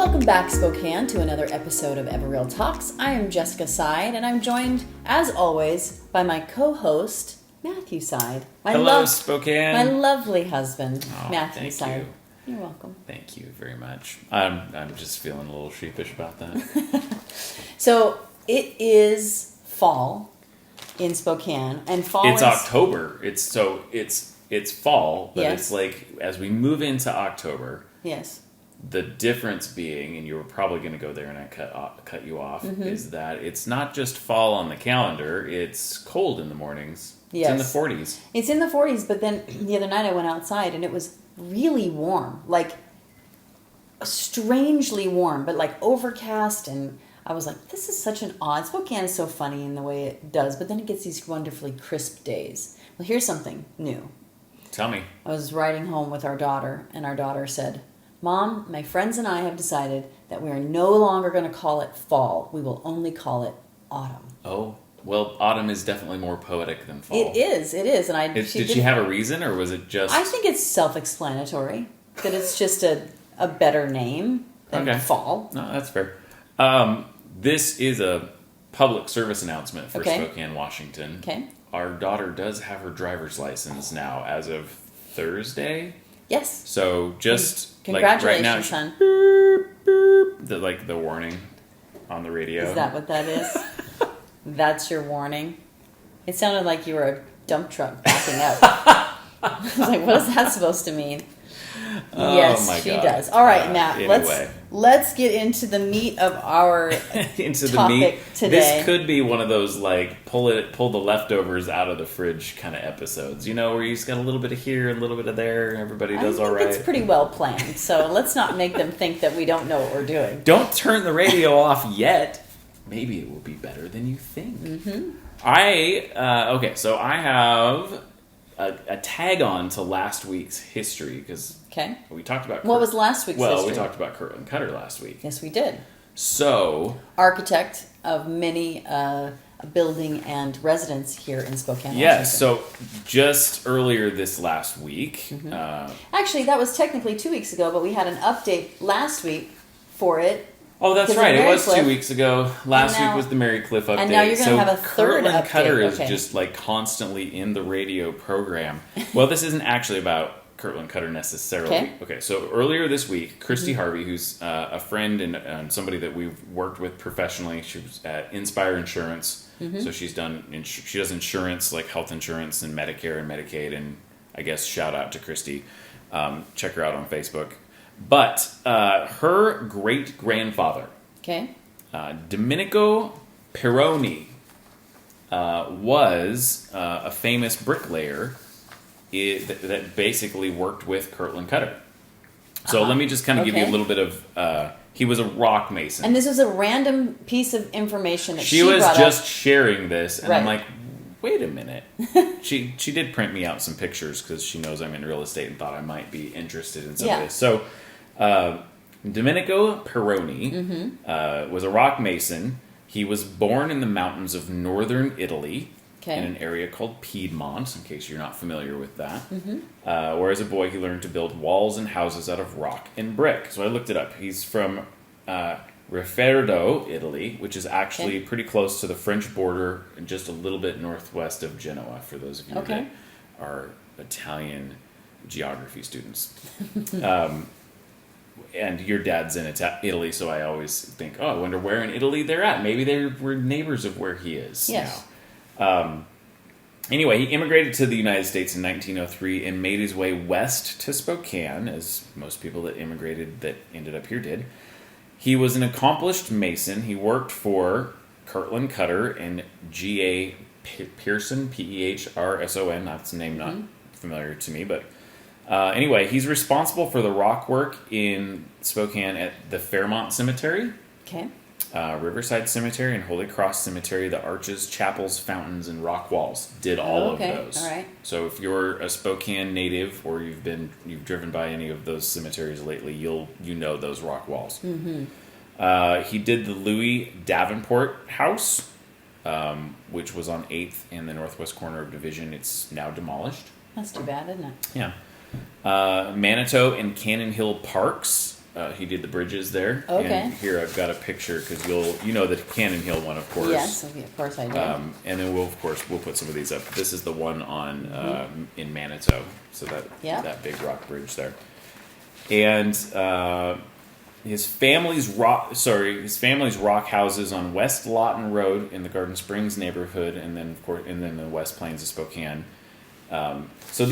Welcome back, Spokane, to another episode of EvoReal Talks. I am Jessica Side, and I'm joined, as always, by my co-host, Matthew Side. Hello, Spokane. My lovely husband, Matthew thank Side. You. You're welcome. Thank you very much. I'm just feeling a little sheepish about that. So, it is fall in Spokane, and fall It's is... October. It's fall, but Yes. it's like as we move into October. Yes. The difference being, and you were probably going to go there and I cut you off, is that it's not just fall on the calendar, it's cold in the mornings. Yes. It's in the 40s. It's in the 40s, but then the other night I went outside and it was really warm, like strangely warm, but like overcast, and I was like, this is such an odd... Spokane is so funny in the way it does, but then it gets these wonderfully crisp days. Well, here's something new. Tell me. I was riding home with our daughter, and our daughter said, Mom, my friends and I have decided that we are no longer going to call it fall. We will only call it autumn. Oh, well, autumn is definitely more poetic than fall. It is. And Did she have a reason, or was it just... I think it's self-explanatory, that it's just a better name than fall. No, that's fair. This is a public service announcement for Spokane, Washington. Okay. Our daughter does have her driver's license now as of Thursday. Yes. So just congratulations, like right now, son. Boop, boop, the warning on the radio. Is that what that is? That's your warning? It sounded like you were a dump truck backing up. I was like, what is that supposed to mean? Oh, yes, my she God. does. All right, Matt, anyway. let's get into the meat of our into the topic meat today. This could be one of those like pull the leftovers out of the fridge kind of episodes, where you just got a little bit of here, a little bit of there, everybody does all right. It's pretty well planned, so let's not make them think that we don't know what we're doing. Don't turn the radio off yet. Maybe it will be better than you think. Mm-hmm. So I have a tag on to last week's history because we talked about... What was last week's history? Well, we talked about Kirtland Cutter last week. Yes, we did. So... Architect of many building and residence here in Spokane, Yes, Washington. so just earlier this last week... Actually, that was technically 2 weeks ago, but we had an update last week for it. Oh, that's right. It was 2 weweeks ago. Last now, week was the Mary Cliff update. And now you're going to have a third Kirtland update. Cutter is just like constantly in the radio program. Well, this isn't actually about Kirtland Cutter necessarily. Okay, so earlier this week, Christy Harvey, who's a friend and somebody that we've worked with professionally, she was at Inspire Insurance. So she does insurance like health insurance and Medicare and Medicaid, and I guess shout out to Christy. Check her out on Facebook. But her great-grandfather, Domenico Peroni, was a famous bricklayer that basically worked with Kirtland Cutter. So let me just kind of give you a little bit of... he was a rock mason. And this was a random piece of information that she was just sharing this, and I'm like, wait a minute. She did print me out some pictures because she knows I'm in real estate and thought I might be interested in some of this. So... Domenico Peroni was a rock mason. He was born in the mountains of northern Italy in an area called Piedmont, in case you're not familiar with that. Where as a boy he learned to build walls and houses out of rock and brick. So I looked it up. He's from Rifferdo, Italy, which is actually pretty close to the French border and just a little bit northwest of Genoa, for those of you that are Italian geography students. And your dad's in Italy, so I always think, I wonder where in Italy they're at. Maybe they were neighbors of where he is now. Anyway, he immigrated to the United States in 1903 and made his way west to Spokane, as most people that immigrated that ended up here did. He was an accomplished mason. He worked for Kirtland Cutter and G.A. Pearson, P-E-H-R-S-O-N. That's a name not familiar to me, but... anyway, he's responsible for the rock work in Spokane at the Fairmont Cemetery, Riverside Cemetery, and Holy Cross Cemetery. The arches, chapels, fountains, and rock walls did all of those. All right. So if you're a Spokane native or you've driven by any of those cemeteries lately, you know those rock walls. He did the Louis Davenport House, which was on 8th and the northwest corner of Division. It's now demolished. That's too bad, isn't it? Yeah. Manitou and Cannon Hill Parks, he did the bridges there. Okay. And here I've got a picture because you know the Cannon Hill one, of course. Yes, of course I do. And then we'll put some of these up. This is the one on in Manitou, so that big rock bridge there. And his family's rock houses on West Lawton Road in the Garden Springs neighborhood, and then the West Plains of Spokane. So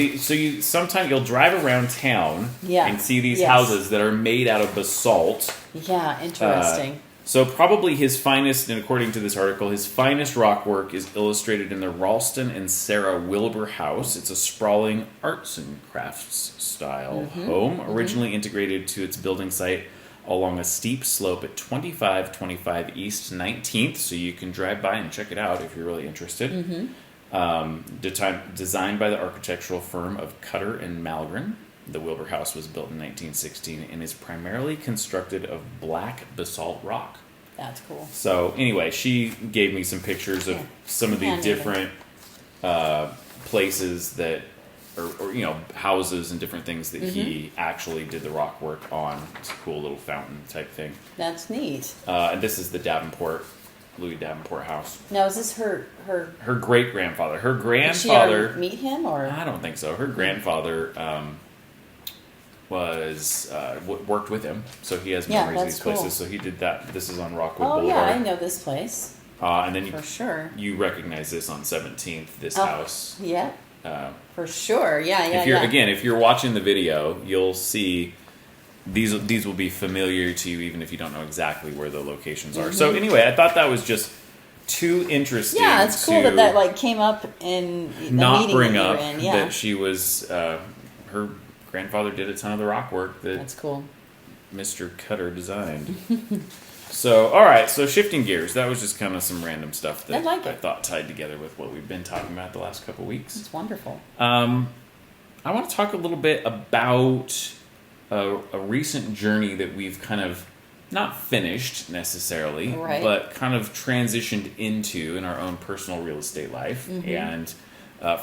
sometimes you'll drive around town and see these houses that are made out of basalt. Yeah, interesting. So probably his finest, and according to this article, his finest rock work is illustrated in the Ralston and Sarah Wilbur House. It's a sprawling arts and crafts style home, originally integrated to its building site along a steep slope at 2525 East 19th, so you can drive by and check it out if you're really interested. Designed by the architectural firm of Cutter and Malgren. The Wilbur House was built in 1916 and is primarily constructed of black basalt rock. That's cool. So anyway, she gave me some pictures of some of the different places that, or houses and different things that he actually did the rock work on. It's a cool little fountain type thing. That's neat. And this is the Louis Davenport house. Now, is this her great grandfather? Her grandfather. Did she ever meet him, or I don't think so. Her grandfather worked with him, so he has memories of these places. Cool. So he did that. This is on Rockwood Boulevard. Boulevard. Yeah, I know this place. And then for sure you recognize this on 17th. This house. Yeah. For sure. Yeah. If you're watching the video, you'll see. These will be familiar to you even if you don't know exactly where the locations are. So anyway, I thought that was just too interesting. Yeah, it's cool that came up in the not meeting bring that up you were in. Yeah. that she was her grandfather did a ton of the rock work that That's cool. Mr. Cutter designed. So all right, so shifting gears, that was just kind of some random stuff that I thought tied together with what we've been talking about the last couple of weeks. It's wonderful. I want to talk a little bit about a recent journey that we've kind of not finished necessarily, but kind of transitioned into in our own personal real estate life. And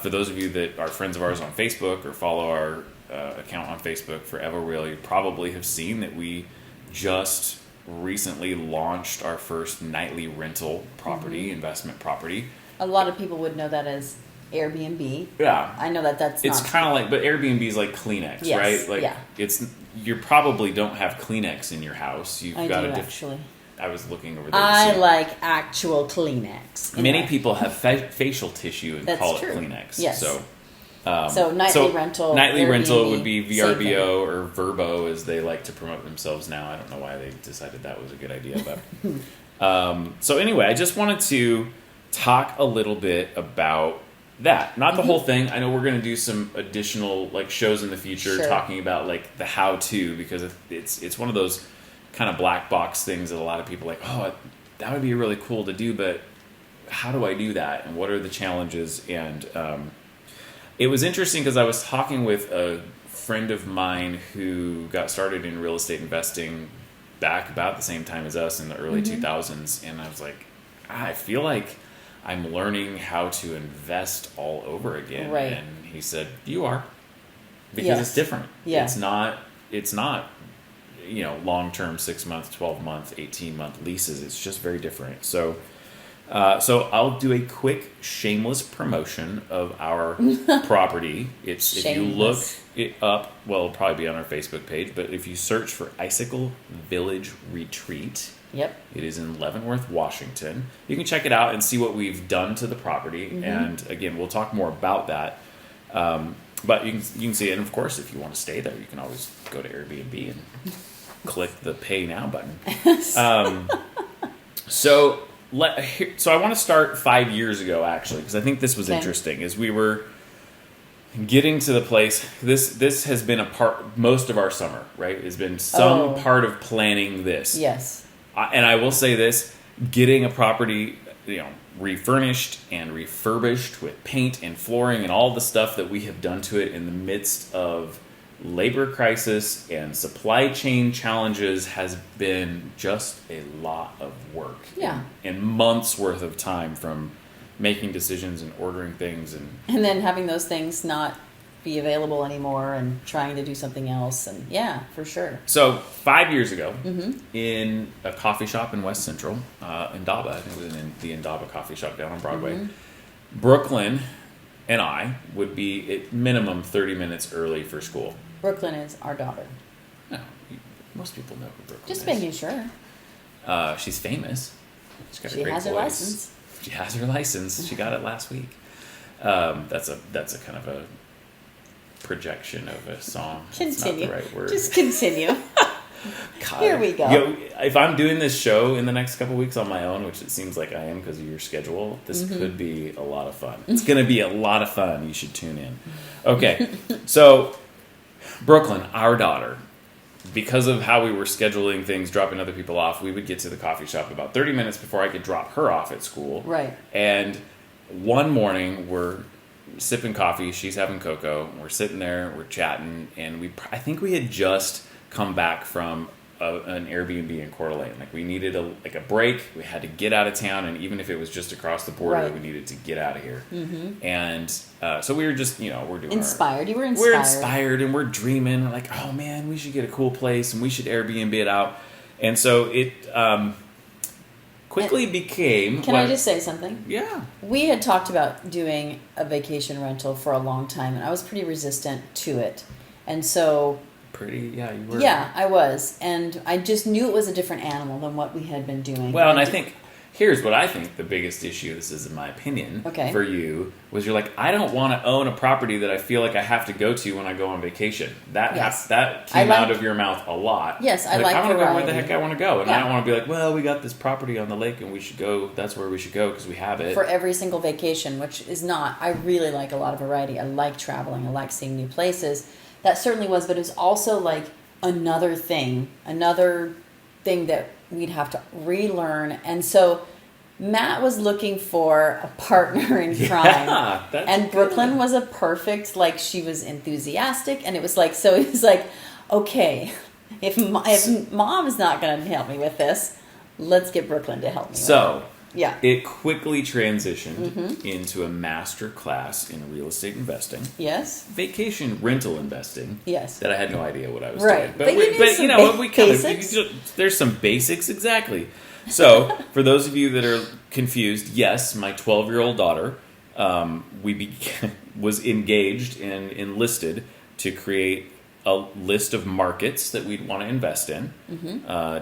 for those of you that are friends of ours on Facebook or follow our account on Facebook for EvoReal, you probably have seen that we just recently launched our first nightly rental property, investment property. A lot of people would know that as Airbnb. Yeah. I know that's it's kind of like, but Airbnb is like Kleenex, right? Like you probably don't have Kleenex in your house. You've got actually. I was looking over there. I like actual Kleenex. Many people have facial tissue and call it Kleenex. Yes. So nightly rental. Nightly Airbnb, rental would be VRBO or VRBO as they like to promote themselves now. I don't know why they decided that was a good idea, but so anyway, I just wanted to talk a little bit about that. Not the whole thing. I know we're going to do some additional shows in the future talking about the how-to, because it's one of those kind of black box things that a lot of people that would be really cool to do, but how do I do that? And what are the challenges? And it was interesting because I was talking with a friend of mine who got started in real estate investing back about the same time as us in the early 2000s. And I was like, I feel like I'm learning how to invest all over again. Right. And he said, you are. Because it's different. Yeah. It's not long-term 6-month, 12-month, 18-month leases. It's just very different. So I'll do a quick shameless promotion of our property. If you look it up, it'll probably be on our Facebook page, but if you search for Icicle Village Retreat, it is in Leavenworth, Washington. You can check it out and see what we've done to the property. And again, we'll talk more about that. But you can see it. And of course, if you want to stay there, you can always go to Airbnb and click the Pay Now button. So I want to start 5 years ago, actually, because I think this was interesting. As we were getting to the place, this has been most of our summer, right? Has been some part of planning this. Yes. And I will say this, getting a property, refurnished and refurbished with paint and flooring and all the stuff that we have done to it in the midst of labor crisis and supply chain challenges has been just a lot of work. Yeah. And months worth of time from making decisions and ordering things and then having those things not be available anymore and trying to do something else. And yeah, for sure. So 5 years ago, in a coffee shop in West Central, Indaba, I think it was in the Indaba coffee shop down on Broadway, Brooklyn and I would be at minimum 30 minutes early for school. Brooklyn is our daughter. No, most people know who Brooklyn Just is. making sure. She's famous. She's got a She great has her voice. license. She has her license. She got it last week. That's a kind of a projection of a song. That's not Continue. the right word. Just continue. God. Here we go. If I'm doing this show in the next couple weeks on my own, which it seems like I am because of your schedule, this could be a lot of fun. It's going to be a lot of fun. You should tune in. Okay, so Brooklyn, our daughter, because of how we were scheduling things, dropping other people off, we would get to the coffee shop about 30 minutes before I could drop her off at school. Right. And one morning, we're sipping coffee, she's having cocoa, we're sitting there, we're chatting, and I think we had just come back from an Airbnb in Coeur d'Alene. Like, we needed a break, we had to get out of town, and even if it was just across the border, Right. we needed to get out of here. And so we were just, we're doing Inspired. You were inspired. We're inspired, and we're dreaming. We're like, oh man, we should get a cool place, and we should Airbnb it out. And so it quickly became... Can I just say something? Yeah. We had talked about doing a vacation rental for a long time, and I was pretty resistant to it. And so... Yeah, you were. Yeah, I was. And I just knew it was a different animal than what we had been doing. Well, and I think... Here's what I think the biggest issue, this is in my opinion, for you, was you're like, I don't want to own a property that I feel like I have to go to when I go on vacation. That came out of your mouth a lot. Yes, I like I want to go where the variety. heck I want to go. And I don't want to be like, well, we got this property on the lake and we should go, that's where we should go because we have it. For every single vacation, which is not, I really like a lot of variety. I like traveling. I like seeing new places. That certainly was, but it was also like another thing that we'd have to relearn. And so Matt was looking for a partner in crime. And Brooklyn was a perfect, like, she was enthusiastic. And it was like, so it was like, okay, if mom is not going to help me with this, let's get Brooklyn to help me with it. Yeah. It quickly transitioned into a master class in real estate investing. Yes. Vacation rental investing. Yes. That I had no idea what I was doing. But we kind of, there's some basics, exactly. So, for those of you that are confused, yes, my 12-year-old daughter was engaged and enlisted to create a list of markets that we'd want to invest in,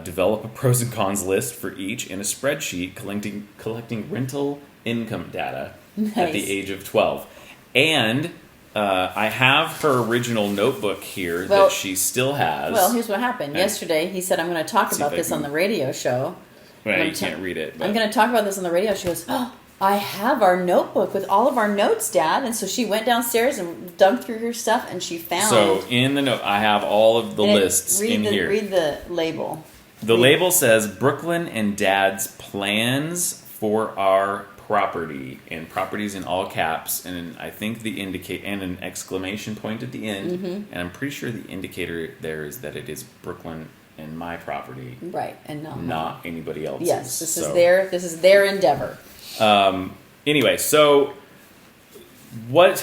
develop a pros and cons list for each in a spreadsheet, collecting rental income data at the age of 12. And I have her original notebook here that she still has. Well, here's what happened. Yesterday, he said, I'm going to talk about this on the radio show. Well, you can't read it. But. I'm going to talk about this on the radio. She goes, oh, I have our notebook with all of our notes, Dad. And so she went downstairs and dug through her stuff, and she found... So in the note, I have all of the lists here. Read the label. The label says, Brooklyn and Dad's plans for our property. And properties in all caps. And I think and an exclamation point at the end. And I'm pretty sure the indicator there is that it is Brooklyn and my property, right? And not anybody else's. Yes, this is their endeavor. Anyway, so what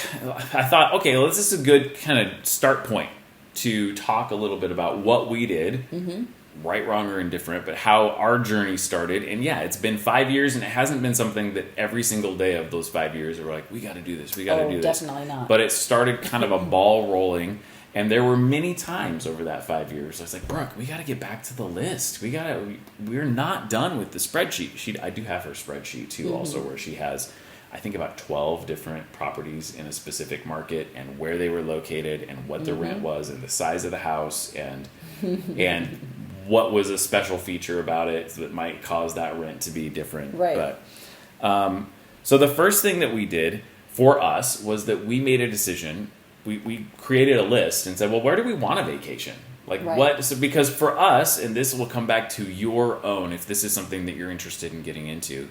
I thought, okay, well, this is a good kind of start point to talk a little bit about what we did, right, wrong, or indifferent, but how our journey started. And yeah, it's been 5 years, and it hasn't been something that every single day of those 5 years we're like, we got to do this, we got to do this. Definitely not. But it started kind of a ball rolling. And there were many times over that 5 years I was like, Brooke, we got to get back to the list. We're not done with the spreadsheet. I do have her spreadsheet too, also, where she has, I think, about 12 different properties in a specific market and where they were located and what the rent was and the size of the house and what was a special feature about it that might cause that rent to be different. Right. But so the first thing that we did for us was that we made a decision. We created a list and said, well, where do we want a vacation? Like what? So because for us, and this will come back to your own, if this is something that you're interested in getting into,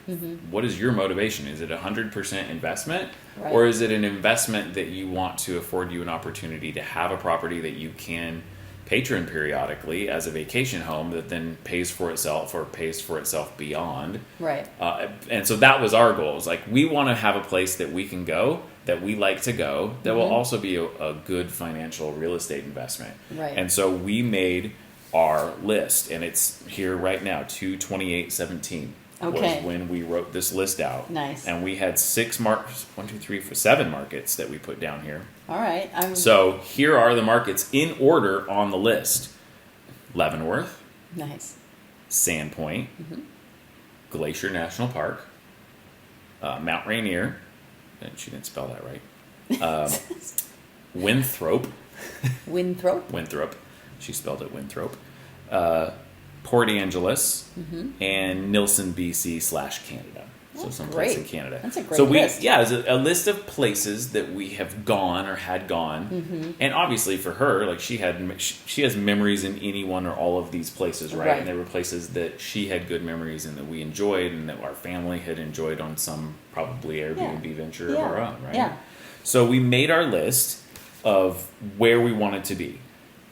what is your motivation? Is it 100% investment? Right. Or is it an investment that you want to afford you an opportunity to have a property that you can patron periodically as a vacation home that then pays for itself or pays for itself beyond? Right. And so that was our goal. It's like, we want to have a place that we can go that we like to go that will also be a good financial real estate investment. Right. And so we made our list, and it's here right now, 2/28/17 Okay. was when we wrote this list out. Nice. And we had 7 markets that we put down here. All right. So here are the markets in order on the list. Leavenworth, Nice. Sandpoint, Glacier National Park, Mount Rainier, and she didn't spell that right, Winthrop, Winthrop. she spelled it Winthrop, Port Angeles, and Nilsen, BC/Canada. So someplace in Canada. That's a great list. Yeah, it's a list of places that we have gone or had gone, and obviously for her, like she has memories in any one or all of these places, right? And there were places that she had good memories and that we enjoyed, and that our family had enjoyed on some probably Airbnb venture of our own, right? Yeah. So we made our list of where we wanted to be.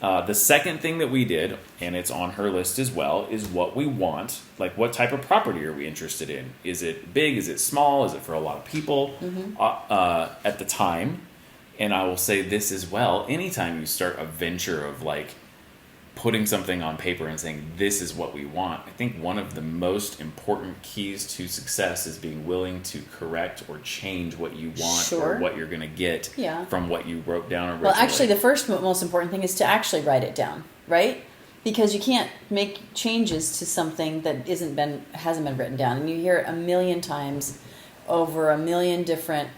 The second thing that we did, and it's on her list as well, is what we want. Like, what type of property are we interested in? Is it big? Is it small? Is it for a lot of people? At the time, and I will say this as well, anytime you start a venture of like putting something on paper and saying this is what we want, I think one of the most important keys to success is being willing to correct or change what you want or what you're going to get from what you wrote down originally. Well, actually, the first most important thing is to actually write it down, right? Because you can't make changes to something that hasn't been written down, and you hear it a million times over a million different,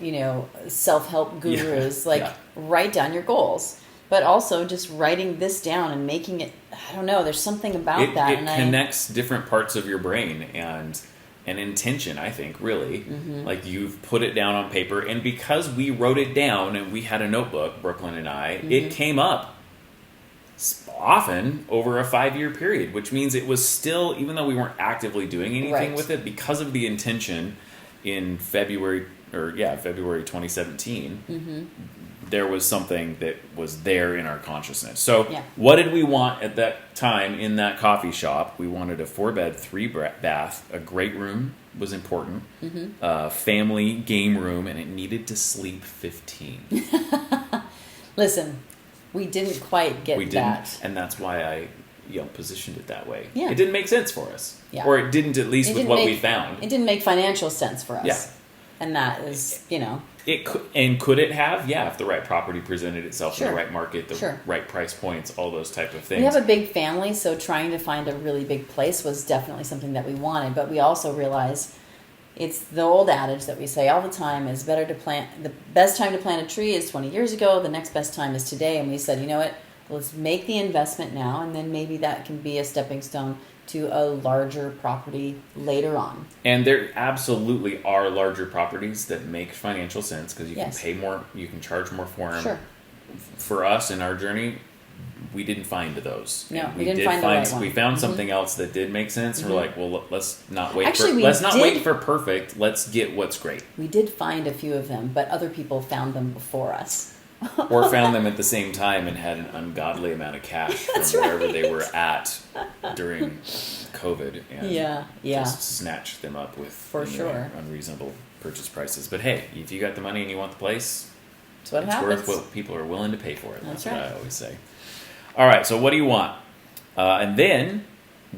self-help gurus. Write down your goals. But also just writing this down and making it, I don't know, there's something about that. It connects different parts of your brain and an intention, I think, really. Like, you've put it down on paper, and because we wrote it down and we had a notebook, Brooklyn and I, it came up often over a 5-year period, which means it was still, even though we weren't actively doing anything with it, because of the intention in February 2017, there was something that was there in our consciousness. So what did we want at that time in that coffee shop? We wanted a 4-bed, 3-bath, a great room was important, family game room, and it needed to sleep 15. Listen, we didn't quite get that. And that's why I positioned it that way. Yeah. It didn't make sense for us. Yeah. Or it didn't, at least with what we found. It didn't make financial sense for us. Yeah. And that is, It could, and could it have? Yeah, if the right property presented itself in the right market, the right price points, all those type of things. We have a big family, so trying to find a really big place was definitely something that we wanted. But we also realized it's the old adage that we say all the time: is the best time to plant a tree is 20 years ago. The next best time is today. And we said, you know what? Let's make the investment now, and then maybe that can be a stepping stone to a larger property later on. And there absolutely are larger properties that make financial sense because you can pay more, you can charge more for them. Sure. For us in our journey, we didn't find those. No, we didn't find the right one. We found something else that did make sense. And we're like, well, let's not wait. Actually, let's not wait for perfect. Let's get what's great. We did find a few of them, but other people found them before us. Or found them at the same time and had an ungodly amount of cash from wherever they were at during COVID, and just snatched them up with unreasonable purchase prices. But hey, if you got the money and you want the place, it's worth what people are willing to pay for it. That's what I always say. All right, so what do you want? And then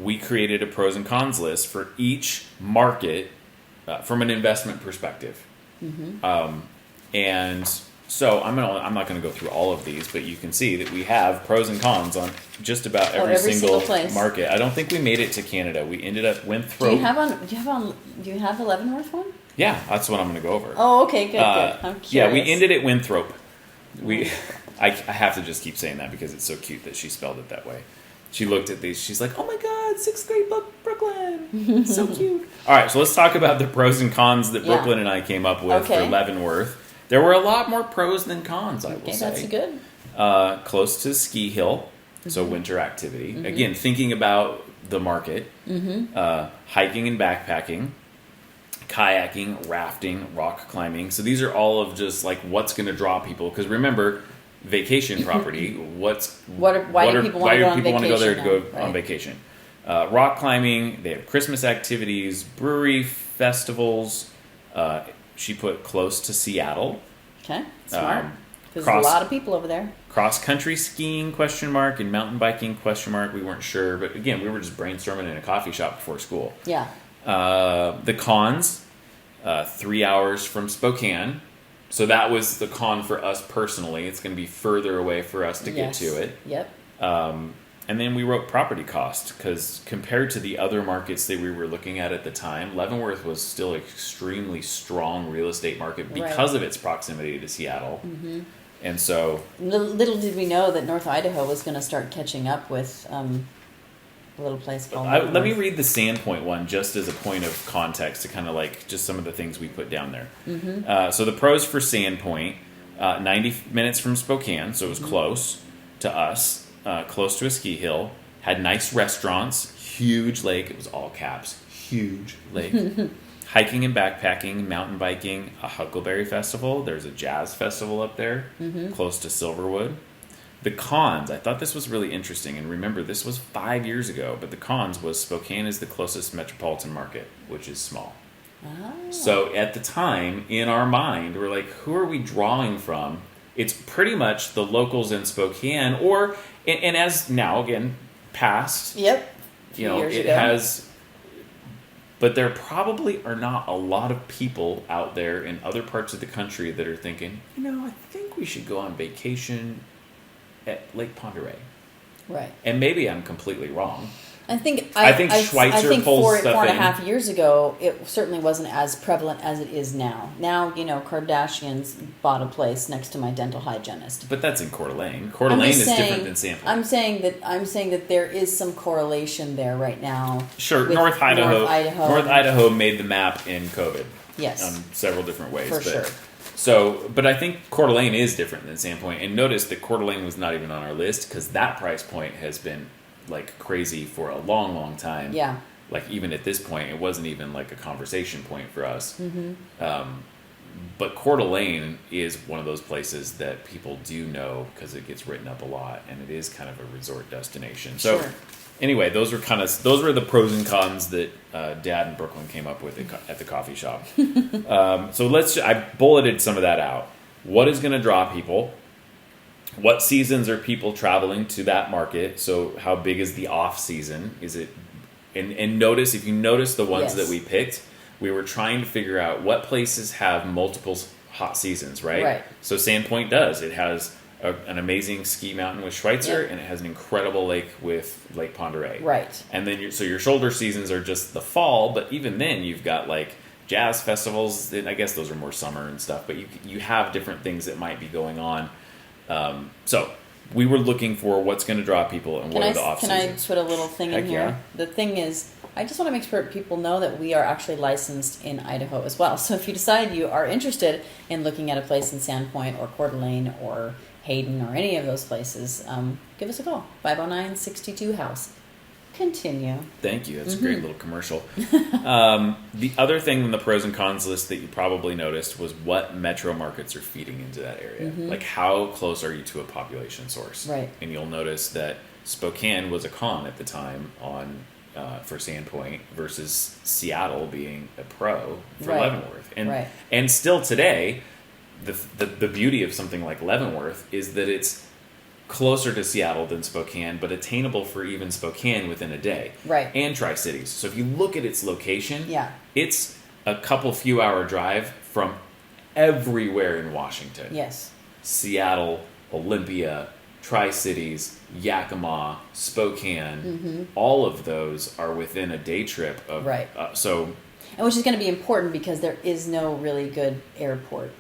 we created a pros and cons list for each market from an investment perspective. And so I'm not going to go through all of these, but you can see that we have pros and cons on just about every single place. Market. I don't think we made it to Canada. We ended up Winthrop. Do you have the Leavenworth one? Yeah, that's what I'm going to go over. Oh, okay, good. I'm curious. Yeah, we ended at Winthrop. I have to just keep saying that because it's so cute that she spelled it that way. She looked at these. She's like, "Oh my God, 6th grade book, Brooklyn, so cute." All right, so let's talk about the pros and cons that Brooklyn and I came up with for Leavenworth. There were a lot more pros than cons, I will say. That's good. Close to ski hill, so winter activity. Again, thinking about the market, hiking and backpacking, kayaking, rafting, rock climbing. So these are all of just like what's going to draw people. Because remember, vacation property. Why do people want to go there to go on vacation? Rock climbing. They have Christmas activities, brewery festivals. She put close to Seattle. Okay, smart. Because there's Cross- a lot of people over there. Cross-country skiing, ? And mountain biking, ? We weren't sure. But again, we were just brainstorming in a coffee shop before school. Yeah. The cons, 3 hours from Spokane. So that was the con for us personally. It's going to be further away for us to get to it. Yep. And then we wrote property cost, because compared to the other markets that we were looking at the time, Leavenworth was still an extremely strong real estate market because of its proximity to Seattle. Mm-hmm. And so... Little did we know that North Idaho was going to start catching up with a little place called let me read the Sandpoint one just as a point of context to kind of like just some of the things we put down there. Mm-hmm. So the pros for Sandpoint, 90 minutes from Spokane, so it was close to us. Close to a ski hill, had nice restaurants, huge lake, it was all caps, huge lake, hiking and backpacking, mountain biking, a Huckleberry Festival, there's a jazz festival up there, close to Silverwood. The cons, I thought this was really interesting, and remember, this was 5 years ago, but the cons was Spokane is the closest metropolitan market, which is small. Oh. So at the time, in our mind, we're like, who are we drawing from? It's pretty much the locals in Spokane, and as now, again, past. Yep. It has, but there probably are not a lot of people out there in other parts of the country that are thinking, I think we should go on vacation at Lake Ponderay. Right. And maybe I'm completely wrong. I think Schweitzer pulls stuff 4.5 years ago, it certainly wasn't as prevalent as it is now. Now, Kardashians bought a place next to my dental hygienist. But that's in Coeur d'Alene. Coeur d'Alene is different than Sandpoint. I'm saying that there is some correlation there right now. Sure, North Idaho made the map in COVID. Yes. Several different ways. For sure. So, but I think Coeur d'Alene is different than Sandpoint. And notice that Coeur d'Alene was not even on our list because that price point has been like crazy for a long, long time. Yeah. Like even at this point, it wasn't even like a conversation point for us. Mm-hmm. But Coeur d'Alene is one of those places that people do know because it gets written up a lot, and it is kind of a resort destination. So, anyway, those were the pros and cons that Dad and Brooklyn came up with at the coffee shop. So I bulleted some of that out. What is going to draw people? What seasons are people traveling to that market? So how big is the off season? Is it? And notice, if you notice the ones that we picked, we were trying to figure out what places have multiple hot seasons, right? Right. So Sandpoint does. It has an amazing ski mountain with Schweitzer, and it has an incredible lake with Lake Ponderay. Right. And then your shoulder seasons are just the fall, but even then you've got like jazz festivals. And I guess those are more summer and stuff, but you have different things that might be going on. So we were looking for what's going to draw people and what are the off seasons. Can I put a little thing in here? Yeah. The thing is, I just want to make sure people know that we are actually licensed in Idaho as well. So if you decide you are interested in looking at a place in Sandpoint or Coeur d'Alene or Hayden or any of those places, give us a call. 509-62-HOUSE. Continue. Thank you. That's a great little commercial. The other thing on the pros and cons list that you probably noticed was what metro markets are feeding into that area. Like how close are you to a population source? Right. And you'll notice that Spokane was a con at the time for Sandpoint versus Seattle being a pro for Leavenworth. And still today, the beauty of something like Leavenworth is that it's closer to Seattle than Spokane, but attainable for even Spokane within a day. Right. And Tri-Cities. So if you look at its location, yeah, it's a few hour drive from everywhere in Washington. Yes. Seattle, Olympia, Tri-Cities, Yakima, Spokane, all of those are within a day trip of and which is going to be important because there is no really good airport.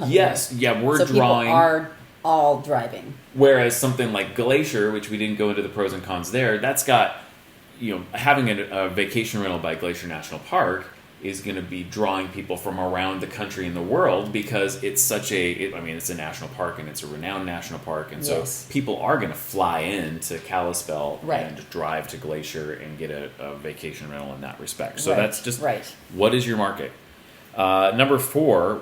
Yes, yeah, we're so drawing. People are all driving. Whereas something like Glacier, which we didn't go into the pros and cons there, that's got, having a vacation rental by Glacier National Park is going to be drawing people from around the country and the world because it's it's a national park and it's a renowned national park. And so people are going to fly into Kalispell and drive to Glacier and get a vacation rental in that respect. So that's just, what is your market? Number 4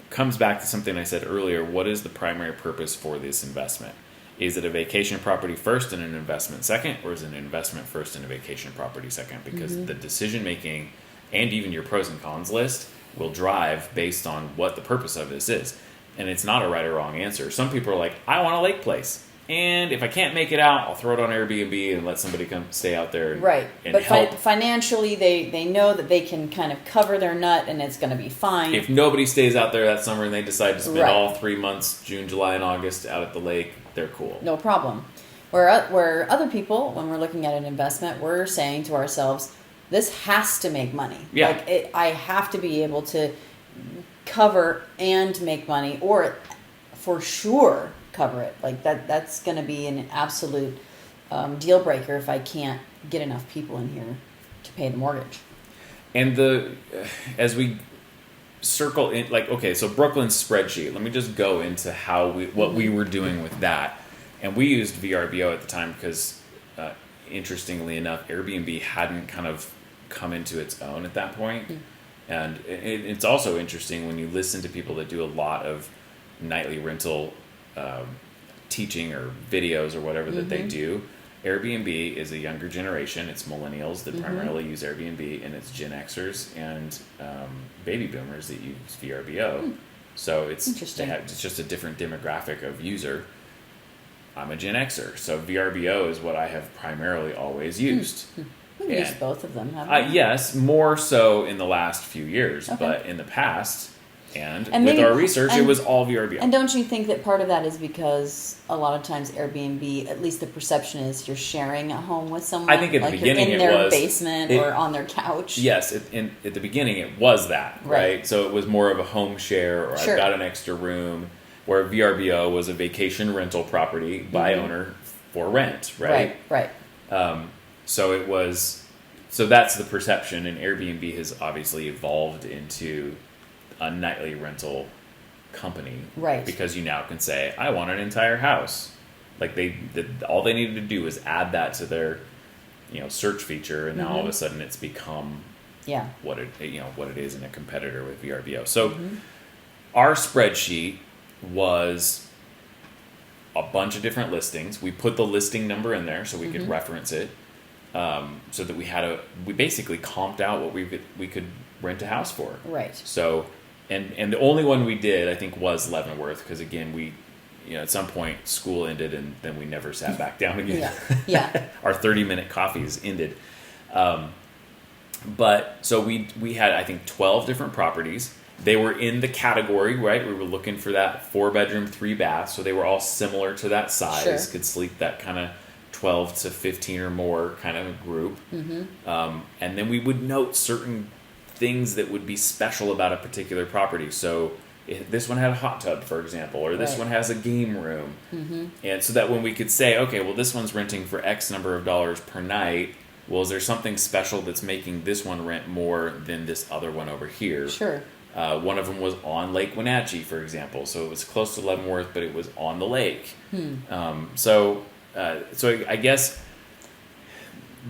comes back to something I said earlier. What is the primary purpose for this investment? Is it a vacation property first and an investment second, or is it an investment first and a vacation property second? Because the decision making and even your pros and cons list will drive based on what the purpose of this is. and it's not a right or wrong answer. Some people are like, I want a lake place. And if I can't make it out, I'll throw it on Airbnb and let somebody come stay out there. And but help. Financially, they know that they can kind of cover their nut and it's going to be fine. If nobody stays out there that summer and they decide to spend all 3 months, June, July, and August, out at the lake, they're cool. No problem. Where other people, when we're looking at an investment, we're saying to ourselves, this has to make money. Yeah. Like I have to be able to cover and make money, or for sure cover it. Like that's going to be an absolute deal breaker if I can't get enough people in here to pay the mortgage. And as we circle in, like, okay, so Brooklyn's spreadsheet, let me just go into what we were doing with that. And we used VRBO at the time because, interestingly enough, Airbnb hadn't kind of come into its own at that point. And it's also interesting when you listen to people that do a lot of nightly rental teaching or videos or whatever that they do. Airbnb is a younger generation. It's millennials that primarily use Airbnb, and it's Gen Xers and baby boomers that use VRBO. So it's just a different demographic of user. I'm a Gen Xer, so VRBO is what I have primarily always used. We've used both of them, haven't we? Yes, more so in the last few years, but in the past, and with our research, it was all VRBO. And don't you think that part of that is because a lot of times Airbnb, at least the perception is you're sharing a home with someone? I think at the beginning you're in their basement or on their couch. Yes, at the beginning it was that, right? So it was more of a home share, or I've got an extra room, where VRBO was a vacation rental property by owner for rent, right? Right. So that's the perception, and Airbnb has obviously evolved into a nightly rental company, right? Because you now can say, I want an entire house. Like all they needed to do was add that to their, search feature, and now all of a sudden it's become what it is in a competitor with VRBO. So our spreadsheet was a bunch of different listings. We put the listing number in there so we could reference it, so that we basically comped out what we could rent a house for. Right. So, and the only one we did, I think, was Leavenworth, because again, we, at some point school ended and then we never sat back down again. Yeah. Our 30-minute coffees ended. But so we had, I think, 12 different properties. They were in the category, right? We were looking for that 4-bedroom, 3-bath. So they were all similar to that size, could sleep that kind of 12 to 15 or more kind of group. And then we would note certain things that would be special about a particular property. So this one had a hot tub, for example, or this one has a game room. And so that when we could say, okay, well, this one's renting for X number of dollars per night. Well, is there something special that's making this one rent more than this other one over here? Sure. One of them was on Lake Wenatchee, for example. So it was close to Leavenworth, but it was on the lake. So I guess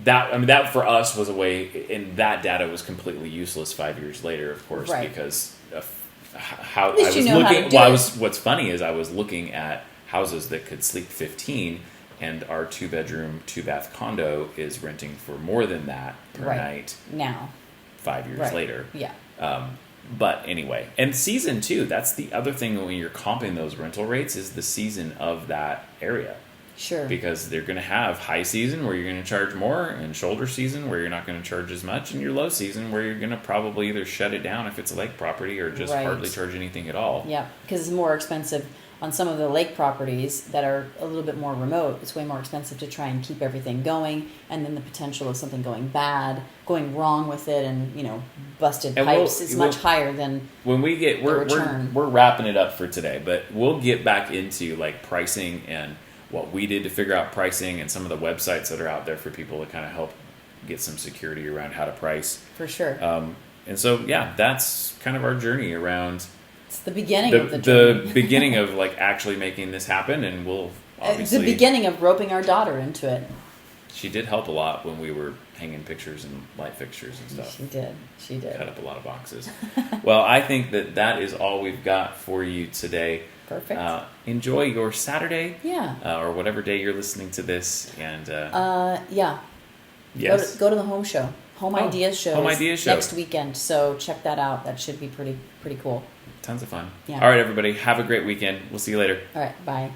that for us was a way, and that data was completely useless 5 years later, of course, because of how I was looking. What's funny is I was looking at houses that could sleep 15, and our 2-bedroom, 2-bath condo is renting for more than that per night now. 5 years later. Yeah. But anyway, and season too, that's the other thing when you're comping those rental rates, is the season of that area. Sure. Because they're going to have high season where you're going to charge more, and shoulder season where you're not going to charge as much, and your low season where you're going to probably either shut it down if it's a lake property, or just hardly charge anything at all. Yeah, because it's more expensive on some of the lake properties that are a little bit more remote. It's way more expensive to try and keep everything going, and then the potential of something going wrong with it, and busted pipes is much higher than when we get we're wrapping it up for today, but we'll get back into like pricing and what we did to figure out pricing, and some of the websites that are out there for people to kind of help get some security around how to price. For sure. And so, that's kind of our journey around. It's the beginning of the journey. The beginning of like actually making this happen, and we'll obviously... the beginning of roping our daughter into it. She did help a lot when we were hanging pictures and light fixtures and stuff. She did. Cut up a lot of boxes. Well, I think that is all we've got for you today. Perfect. Enjoy your Saturday. Yeah. Or whatever day you're listening to this. And yeah. Yes. Go to the home show. Home Ideas show. Home Ideas show next weekend. So check that out. That should be pretty cool. Tons of fun. Yeah. All right, everybody. Have a great weekend. We'll see you later. All right. Bye.